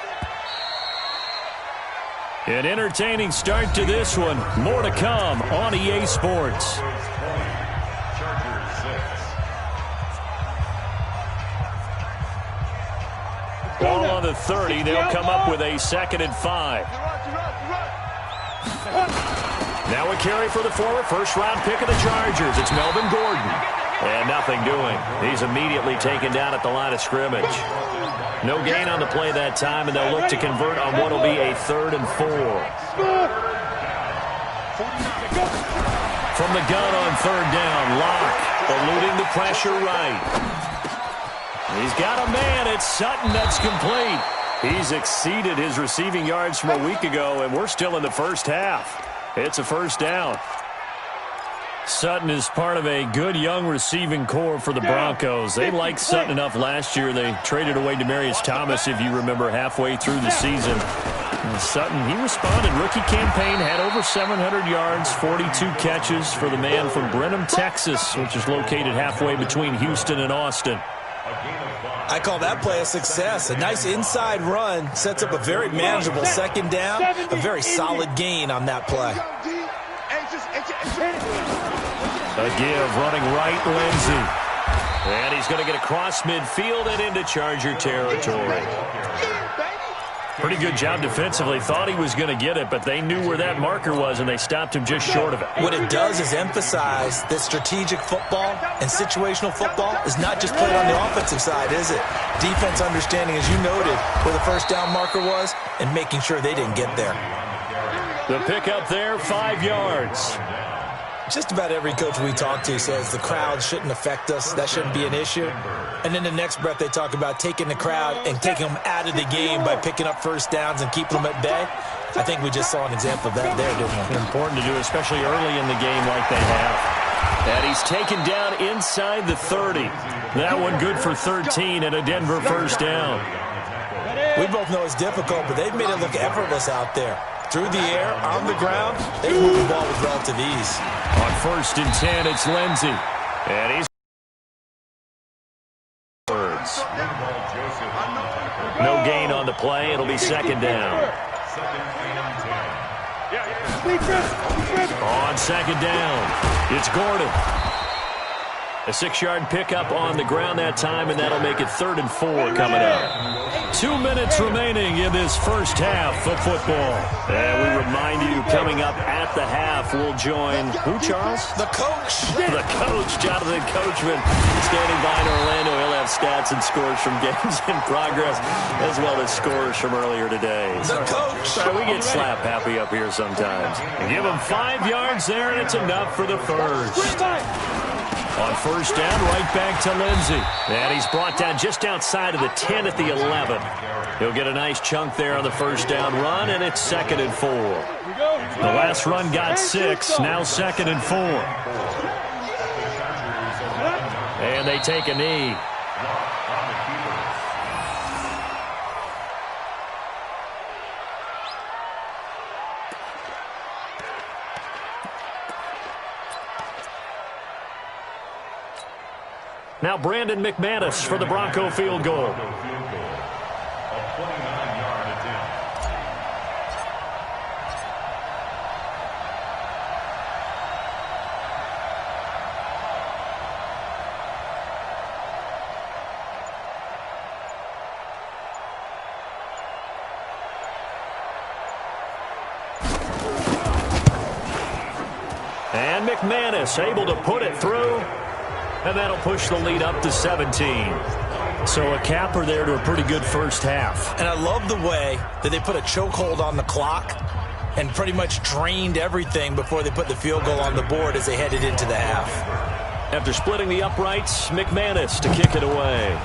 An entertaining start to this one. More to come on EA Sports. Ball on the 30. They'll come up with a 2nd and 5. Now a carry for the former first-round pick of the Chargers. It's Melvin Gordon. And nothing doing. He's immediately taken down at the line of scrimmage. No gain on the play that time, and they'll look to convert on what will be a 3rd and 4. From the gun on 3rd down, Locke eluding the pressure right. He's got a man. It's Sutton that's complete. He's exceeded his receiving yards from a week ago, and we're still in the first half. It's a first down. Sutton is part of a good young receiving core for the Broncos. They liked Sutton enough last year. They traded away Demaryius Thomas, if you remember, halfway through the season. And Sutton, he responded. Rookie campaign, had over 700 yards, 42 catches for the man from Brenham, Texas, which is located halfway between Houston and Austin. I call that play a success. A nice inside run sets up a very manageable 2nd down. A very solid gain on that play. A give, running right, Lindsey. And he's going to get across midfield and into Charger territory. Pretty good job defensively. Thought he was going to get it, but they knew where that marker was, and they stopped him just short of it. What it does is emphasize that strategic football and situational football is not just played on the offensive side, is it? Defense understanding, as you noted, where the first down marker was and making sure they didn't get there. The pickup there, 5 yards. Just about every coach we talk to says the crowd shouldn't affect us. That shouldn't be an issue. And then the next breath they talk about taking the crowd and taking them out of the game by picking up first downs and keeping them at bay. I think we just saw an example of that there, didn't we? Important to do, especially early in the game like they have. And he's taken down inside the 30. That one good for 13 and a Denver first down. We both know it's difficult, but they've made it look effortless out there. Through the air, on the ground, they move the ball with relative ease. On 1st and 10, it's Lindsey. And he's... No gain on the play. It'll be 2nd down. On 2nd down, it's Gordon. A 6-yard pickup on the ground that time, and that'll make it 3rd and 4 coming up. 2 minutes remaining in this first half of football. And we remind you, coming up at the half, we'll join, who, Charles? The coach. The coach, Jonathan Coachman, standing by in Orlando. He'll have stats and scores from games in progress, as well as scores from earlier today. The coach. We get slap happy up here sometimes. Give him 5 yards there, and it's enough for the first. On first down, right back to Lindsey. And he's brought down just outside of the 10 at the 11. He'll get a nice chunk there on the first down run, and it's 2nd and 4. The last run got 6, now 2nd and 4. And they take a knee. Now Brandon McManus for the Bronco field goal. And McManus able to put it through. And that'll push the lead up to 17. So a capper there to a pretty good first half. And I love the way that they put a chokehold on the clock. and pretty much drained everything before they put the field goal on the board as they headed into the half. After splitting the uprights, McManus to kick it away.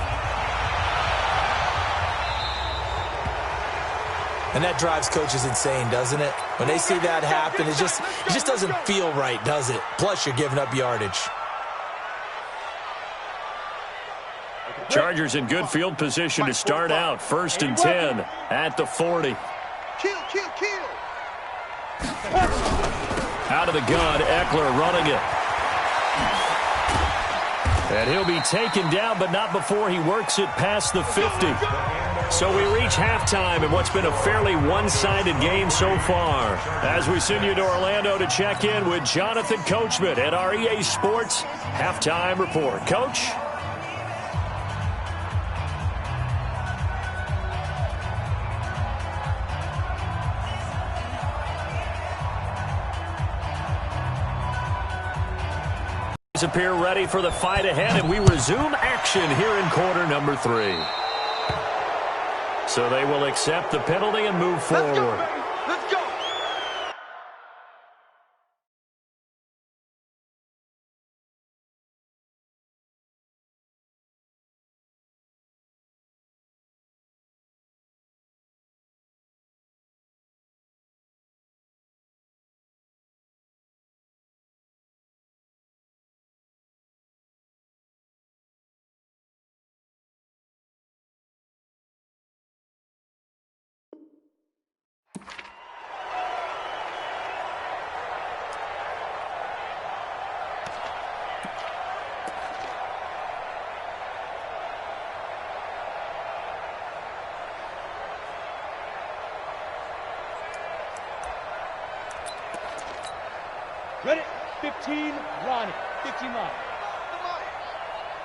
And that drives coaches insane, doesn't it? When they see that happen, it just doesn't feel right, does it? Plus, you're giving up yardage. Chargers in good field position to start out. 1st and 10 at the 40. Kill. Out of the gun, Eckler running it. And he'll be taken down, but not before he works it past the 50. So we reach halftime in what's been a fairly one-sided game so far. As we send you to Orlando to check in with Jonathan Coachman at our EA Sports Halftime Report. Coach? Appear ready for the fight ahead, and we resume action here in quarter number 3. So they will accept the penalty and move forward. Let's go. Ready? 15, Ronnie. 15 line.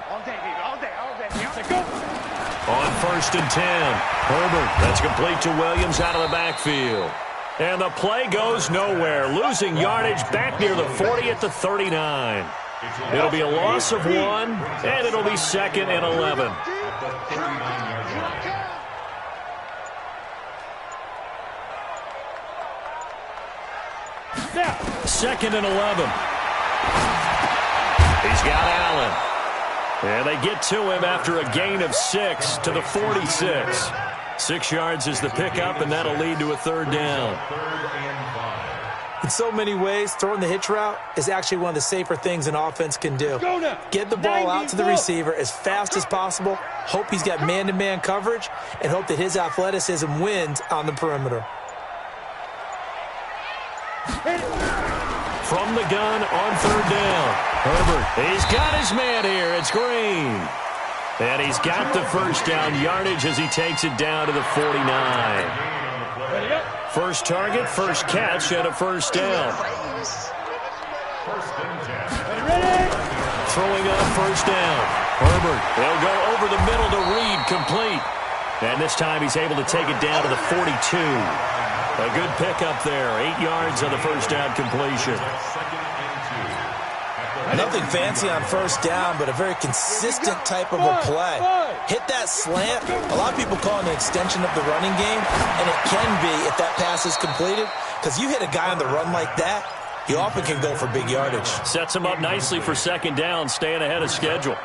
All day, baby. All day. Let's go. On 1st and 10, Herbert. That's complete to Williams out of the backfield. And the play goes nowhere. Losing yardage back near the 40 at the 39. It'll be a loss of 1, and it'll be 2nd and 11. Now. 2nd and 11. He's got Allen. And they get to him after a gain of 6 to the 46. 6 yards is the pickup, and that'll lead to a 3rd down. In so many ways, throwing the hitch route is actually one of the safer things an offense can do. Get the ball out to the receiver as fast as possible, hope he's got man-to-man coverage, and hope that his athleticism wins on the perimeter. From the gun on 3rd down. Herbert, he's got his man here. It's Green. And he's got the 1st down yardage as he takes it down to the 49. First target, first catch, and a 1st down. Throwing up 1st down. Herbert, he'll go over the middle to Reed, complete. And this time he's able to take it down to the 42. A good pickup there. 8 yards on the 1st down completion. Nothing fancy on 1st down, but a very consistent type of a play. Hit that slant. A lot of people call it an extension of the running game, and it can be if that pass is completed, because you hit a guy on the run like that, he often can go for big yardage. Sets him up nicely for 2nd down, staying ahead of schedule.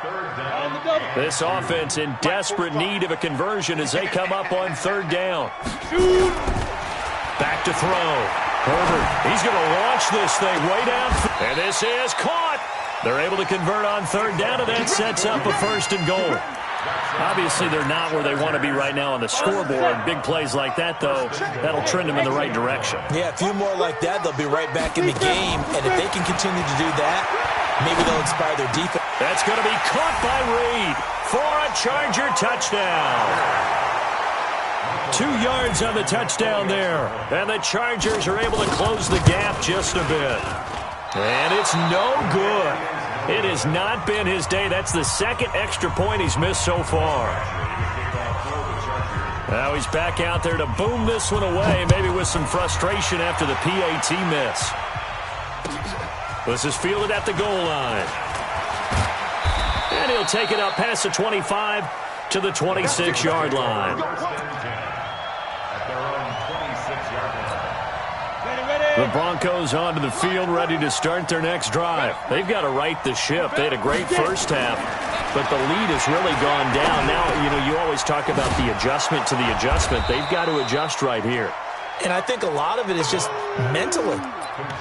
This offense in desperate need of a conversion as they come up on 3rd down. Back to throw. Herbert, he's going to launch this thing way down. And this is caught. They're able to convert on 3rd down, and that sets up a 1st and goal. Obviously, they're not where they want to be right now on the scoreboard. Big plays like that, though, that'll trend them in the right direction. Yeah, a few more like that, they'll be right back in the game. And if they can continue to do that, maybe they'll inspire their defense. That's going to be caught by Reed for a Charger touchdown. 2 yards on the touchdown there. And the Chargers are able to close the gap just a bit. And it's no good. It has not been his day. That's the 2nd extra point he's missed so far. Now he's back out there to boom this one away, maybe with some frustration after the PAT miss. This is fielded at the goal line. And he'll take it up past the 25 to the 26-yard line. The Broncos onto the field, ready to start their next drive. They've got to right the ship. They had a great first half, but the lead has really gone down. Now, you always talk about the adjustment to the adjustment. They've got to adjust right here. And I think a lot of it is just mentally.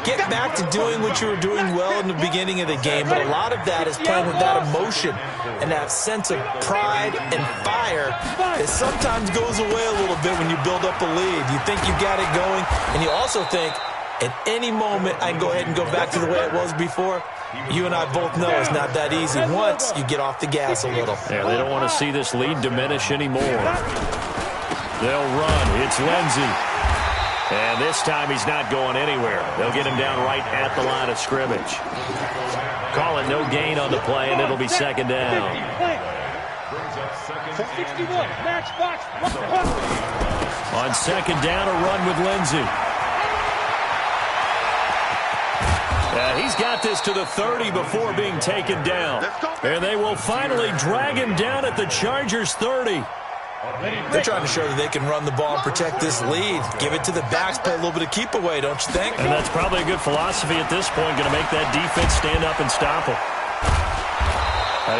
Get back to doing what you were doing well in the beginning of the game, but a lot of that is playing with that emotion and that sense of pride and fire that sometimes goes away a little bit when you build up a lead. You think you've got it going, and you also think, at any moment, I can go ahead and go back to the way it was before. You and I both know it's not that easy once you get off the gas a little. Yeah, they don't want to see this lead diminish anymore. They'll run. It's Lindsey. And this time he's not going anywhere. They'll get him down right at the line of scrimmage. Call it no gain on the play, and it'll be second down. 61, match box. On second down, a run with Lindsey. He's got this to the 30 before being taken down. And they will finally drag him down at the Chargers' 30. They're trying to show that they can run the ball and protect this lead. Give it to the backs, play a little bit of keep away, don't you think? And that's probably a good philosophy at this point, going to make that defense stand up and stop him.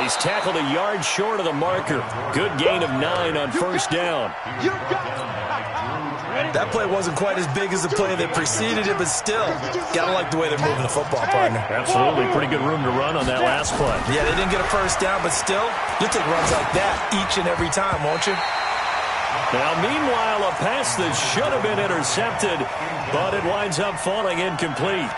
He's tackled a yard short of the marker. Good gain of 9 on first down. That play wasn't quite as big as the play that preceded it, but still, gotta like the way they're moving the football, partner. Absolutely. Pretty good room to run on that last play. Yeah, they didn't get a first down, but still, you'll take runs like that each and every time, won't you? Now, meanwhile, a pass that should have been intercepted, but it winds up falling incomplete.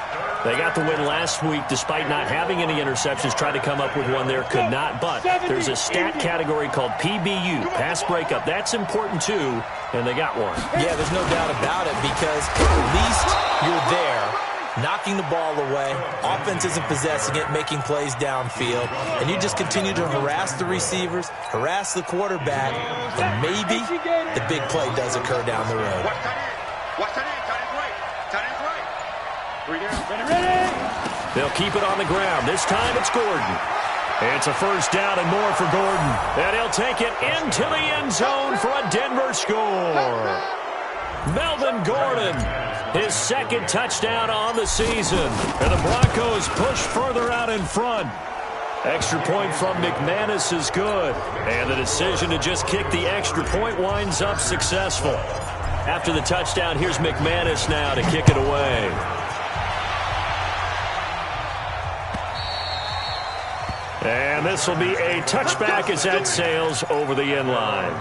They got the win last week despite not having any interceptions. Tried to come up with one there, could not. But there's a stat category called PBU, pass breakup. That's important, too, and they got one. Yeah, there's no doubt about it because at least you're there, knocking the ball away. Offense isn't possessing it, making plays downfield. And you just continue to harass the receivers, harass the quarterback, and maybe the big play does occur down the road. They'll keep it on the ground. This time it's Gordon. It's a first down and more for Gordon. And he'll take it into the end zone for a Denver score. Melvin Gordon, his second touchdown on the season. And the Broncos push further out in front. Extra point from McManus is good. And the decision to just kick the extra point winds up successful. After the touchdown, here's McManus now to kick it away. And this will be a touchback as that sails over the end line.